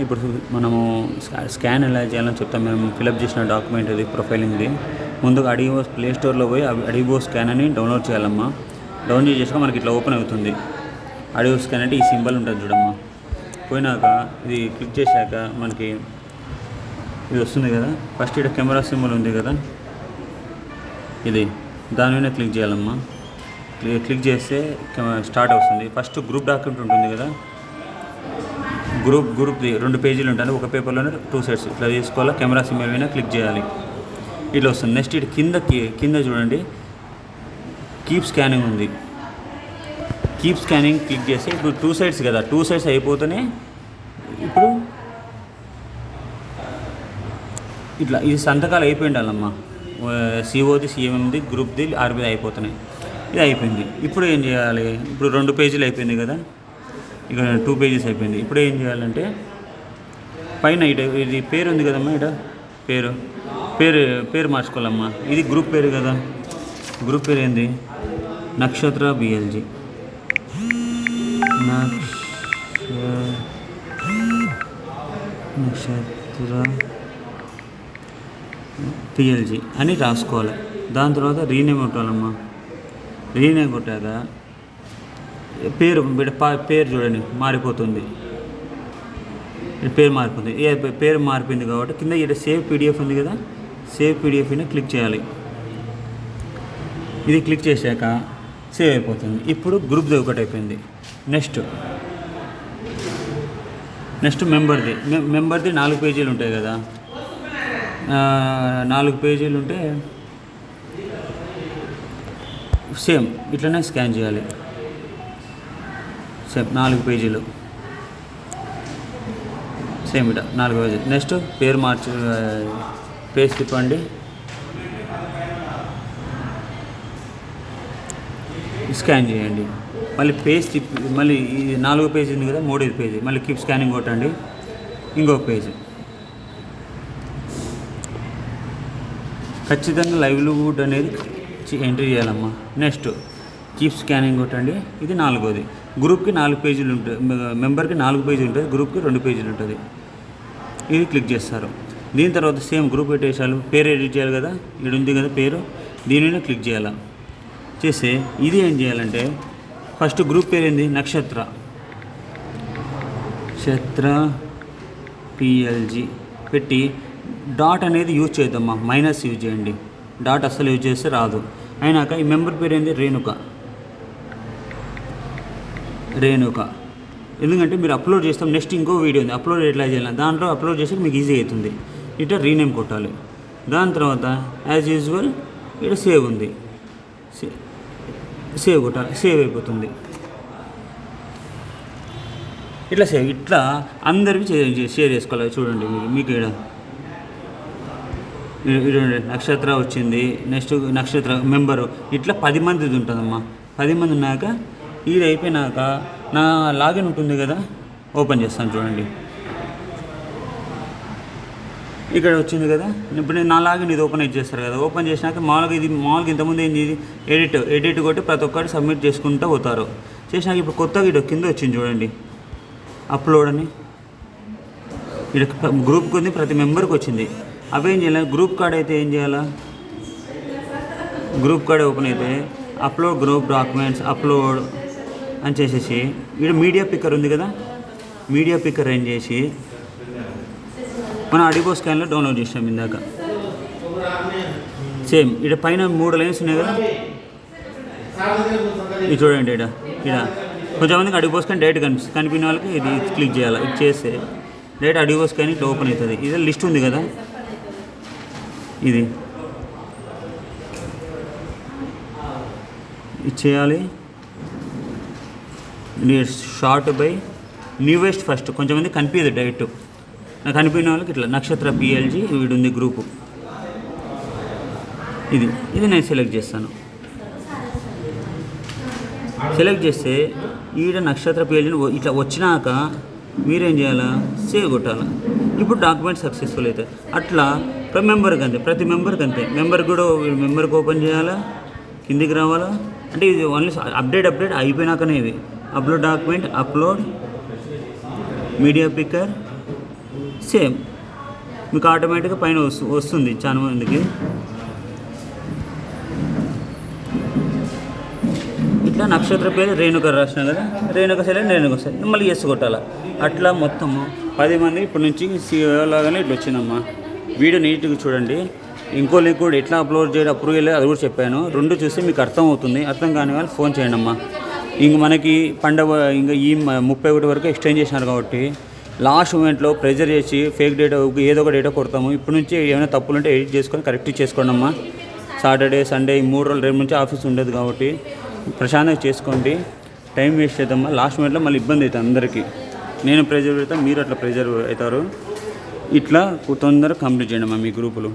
ఇప్పుడు మనము స్కాన్ ఎలా చేయాలని చెప్తాం. మేము ఫిలప్ చేసిన డాక్యుమెంట్ ఇది ప్రొఫైలింగ్ది. ముందుగా అడిబోస్ ప్లే స్టోర్లో పోయి అడిబోస్ స్కాన్ అని డౌన్లోడ్ చేయాలమ్మా. డౌన్లోడ్ చేసాక మనకి ఇట్లా ఓపెన్ అవుతుంది. అడిబోస్ స్కాన్ అంటే ఈ సింబల్ ఉంటుంది చూడమ్మా. పోయినాక ఇది క్లిక్ చేశాక మనకి ఇది వస్తుంది కదా. ఫస్ట్ ఇక్కడ కెమెరా సింబల్ ఉంది కదా, ఇది దాని మీద క్లిక్ చేయాలమ్మా. క్లిక్ చేస్తే స్టార్ట్ అవుతుంది. ఫస్ట్ గ్రూప్ డాక్యుమెంట్ ఉంటుంది కదా, గ్రూప్ది 2 పేజీలు ఉంటాయి. ఒక పేపర్లోనే 2 సెట్స్ ఇట్లా తీసుకోవాలి. కెమెరా సింబల్ మీద క్లిక్ చేయాలి, ఇట్లా వస్తుంది. నెక్స్ట్ ఇటు కింద చూడండి కీప్ స్కానింగ్ ఉంది. కీప్ స్కానింగ్ క్లిక్ చేస్తే ఇప్పుడు 2 సైడ్స్ కదా, 2 సైడ్స్ అయిపోతేనే ఇప్పుడు ఇట్లా ఇది సంతకాలు అయిపోయి ఉండాలమ్మా. సిఓది, సిఎంది, గ్రూప్ది, ఆర్బీది అయిపోతున్నాయి. ఇది అయిపోయింది. ఇప్పుడు ఏం చేయాలి? ఇప్పుడు 2 పేజీలు అయిపోయింది కదా, ఇక 2 పేజెస్ అయిపోయింది. ఇప్పుడు ఏం చేయాలంటే పైన ఇది పేరు ఉంది కదమ్మా, పేరు మార్చుకోవాలమ్మా. ఇది గ్రూప్ పేరు కదా, గ్రూప్ పేరు ఏంది? నక్షత్ర బిఎల్జీ. నక్షత్ర పిఎల్జీ అని రాసుకోవాలి. దాని తర్వాత రీనేమ్ కొట్టాలమ్మా. రీనేమ్ కొట్టాక పేరు చూడండి మారిపోతుంది. పేరు మారిపోతుంది. పేరు మారిపోయింది కాబట్టి కింద ఇక్కడ సేవ్ పీడిఎఫ్ ఉంది కదా, సేవ్ పీడిఎఫ్ని క్లిక్ చేయాలి. ఇది క్లిక్ చేశాక సేవ్ అయిపోతుంది. ఇప్పుడు గ్రూప్ది ఒకటి అయిపోయింది. నెక్స్ట్ మెంబర్ది 4 పేజీలు ఉంటాయి కదా, 4 పేజీలు ఉంటే సేమ్ ఇట్లనే స్కాన్ చేయాలి. సేమ్ 4 పేజీలు సేమ్ ఇట 4 పేజీలు. నెక్స్ట్ పేరు పేజ్ తిప్పండి, స్కాన్ చేయండి. మళ్ళీ పేజ్ తిప్పి మళ్ళీ ఈ 4 పేజీ ఉంది కదా, 3వ పేజీ మళ్ళీ కీప్ స్కానింగ్ కొట్టండి. ఇంకొక పేజీ ఖచ్చితంగా లైవ్లీవుడ్ అనేది ఎంట్రీ చేయాలమ్మా. నెక్స్ట్ కీప్ స్కానింగ్ కొట్టండి. ఇది 4వది. గ్రూప్కి 4 పేజీలు ఉంటాయి, మెంబర్కి 4 పేజీలు ఉంటుంది, గ్రూప్కి 2 పేజీలు ఉంటుంది. ఇది క్లిక్ చేస్తారు. దీని తర్వాత సేమ్ గ్రూప్ పెట్టేసారు. పేరు ఎడిట్ చేయాలి కదా, ఇక్కడ ఉంది కదా పేరు, దీని మీద క్లిక్ చేయాలి. చేస్తే ఇది ఏం చేయాలంటే ఫస్ట్ గ్రూప్ పేరు ఏంది? నక్షత్ర పిఎల్జీ పెట్టి డాట్ అనేది యూజ్ చేద్దామా, మైనస్ యూజ్ చేయండి. డాట్ అస్సలు యూజ్ చేస్తే రాదు. అయినాక ఈ మెంబర్ పేరు ఏంది? రేణుక. ఎందుకంటే మీరు అప్లోడ్ చేస్తాం. నెక్స్ట్ ఇంకో వీడియో ఉంది, అప్లోడ్ ఎట్లా చేయాలి, దాంట్లో అప్లోడ్ చేస్తే మీకు ఈజీ అవుతుంది. ఇట్లా రీనేమ్ కొట్టాలి. దాని తర్వాత యాజ్ యూజువల్ ఇక్కడ సేవ్ ఉంది, సేవ్ కొట్టాలి. సేవ్ అయిపోతుంది. ఇట్లా అందరికీ షేర్ చేసుకోవాలి. చూడండి మీకు ఇక్కడ నక్షత్ర వచ్చింది. నెక్స్ట్ నక్షత్ర మెంబరు ఇట్లా 10 మందిది ఉంటుందమ్మా. 10 మంది ఉన్నాక ఇది అయిపోయినాక నా లాగిన్ ఉంటుంది కదా, ఓపెన్ చేస్తాను చూడండి. ఇక్కడ వచ్చింది కదా, ఇప్పుడు నేను నా లాగిన్ ఇది ఓపెన్ చేస్తారు కదా. ఓపెన్ చేసినాక మామూలుగా ఇంతకుముందు ఏంది, ఎడిట్ కొట్టి ప్రతి ఒక్కటి సబ్మిట్ చేసుకుంటూ పోతారు. చేసినాక ఇప్పుడు కొత్తగా ఇటు కింద వచ్చింది చూడండి, అప్లోడ్ అని. ఇక్కడ గ్రూప్కి ఉంది, ప్రతి మెంబర్కి వచ్చింది. అవి ఏం చేయాలి? గ్రూప్ కార్డ్ అయితే ఏం చేయాలా? గ్రూప్ కార్డ్ ఓపెన్ అయితే అప్లోడ్ గ్రూప్ డాక్యుమెంట్స్ అప్లోడ్ అని చేసేసి ఇక్కడ మీడియా పిక్కర్ ఉంది కదా, మీడియా పిక్కర్ ఏం చేసి మనం అడిబో స్కాన్లో డౌన్లోడ్ చేసాం ఇందాక. సేమ్ ఇక్కడ పైన 3 లైన్స్ ఉన్నాయి కదా, ఇది చూడండి. ఇక్కడ కొంచెంమందికి అడిబో స్కాన్ డైరెక్ట్ కనిపిన వాళ్ళకి ఇది క్లిక్ చేయాలి. ఇది చేస్తే డైరెక్ట్ అడిబో స్కాన్ ఇట్లా ఓపెన్ అవుతుంది. ఇది లిస్ట్ ఉంది కదా, ఇది చేయాలి. Sort by newest first. కొంచెంమంది కనిపించదు డైరెక్ట్, నాకు కనిపించిన వాళ్ళకి ఇట్లా నక్షత్ర పిఎల్జీ వీడు ఉంది గ్రూపు. ఇది నేను సెలెక్ట్ చేస్తాను. సెలెక్ట్ చేస్తే ఈడ నక్షత్ర పిఎల్జీని ఇట్లా వచ్చినాక మీరేం చేయాలా? సేవ్ కొట్టాలి. ఇప్పుడు డాక్యుమెంట్ సక్సెస్ఫుల్ అవుతాయి. అట్లా ప్రతి మెంబర్కి అంతే. మెంబర్కి ఓపెన్ చేయాలా, కిందికి రావాలా. అంటే ఇది ఓన్లీ అప్డేట్ అయిపోయినాకనే. ఇది upload document, upload media picker, same మీకు ఆటోమేటిక్గా పైన వస్తుంది చాలా మందికి. ఇట్లా నక్షత్ర పేరు రేణుక రాసిన కదా, రేణుక సెలెక్ట్ రేణుక సెలెక్ట్ మళ్ళీ ఎస్ కొట్టాలా. అట్లా మొత్తము 10 మంది ఇప్పటి నుంచి లాగానే ఇట్లా వచ్చిందమ్మా. వీడియో నీట్గా చూడండి. ఇంకో లింక్ కూడా ఎట్లా అప్లోడ్ చేయడం అప్రూవ్ చేయలేదు అది కూడా చెప్పాను. 2 చూసి మీకు అర్థం అవుతుంది. అర్థం కాని వాళ్ళు ఫోన్ చేయండి అమ్మా. ఇంక మనకి పండగ ఇంకా ఈ 31 వరకు ఎక్స్టెండ్ చేసినారు కాబట్టి లాస్ట్ మూమెంట్లో ప్రెజర్ చేసి ఫేక్ డేటా ఏదో ఒక డేటా కొడతాము. ఇప్పటి నుంచి ఏమైనా తప్పులుంటే ఎడిట్ చేసుకొని కరెక్ట్ చేసుకోండి అమ్మా. సాటర్డే సండే ఈ 3 రోజులు రేపు నుంచి ఆఫీస్ ఉండదు కాబట్టి ప్రశాంతంగా చేసుకోండి. టైం వేస్ట్ చేద్దామా. లాస్ట్ మూమెంట్లో మళ్ళీ ఇబ్బంది అవుతుంది అందరికీ. నేను ప్రెజర్ పెడతాను, మీరు అట్లా ప్రెజర్ అవుతారు. ఇట్లా తొందరగా కంప్లీట్ చేయండి అమ్మా మీ గ్రూపులు.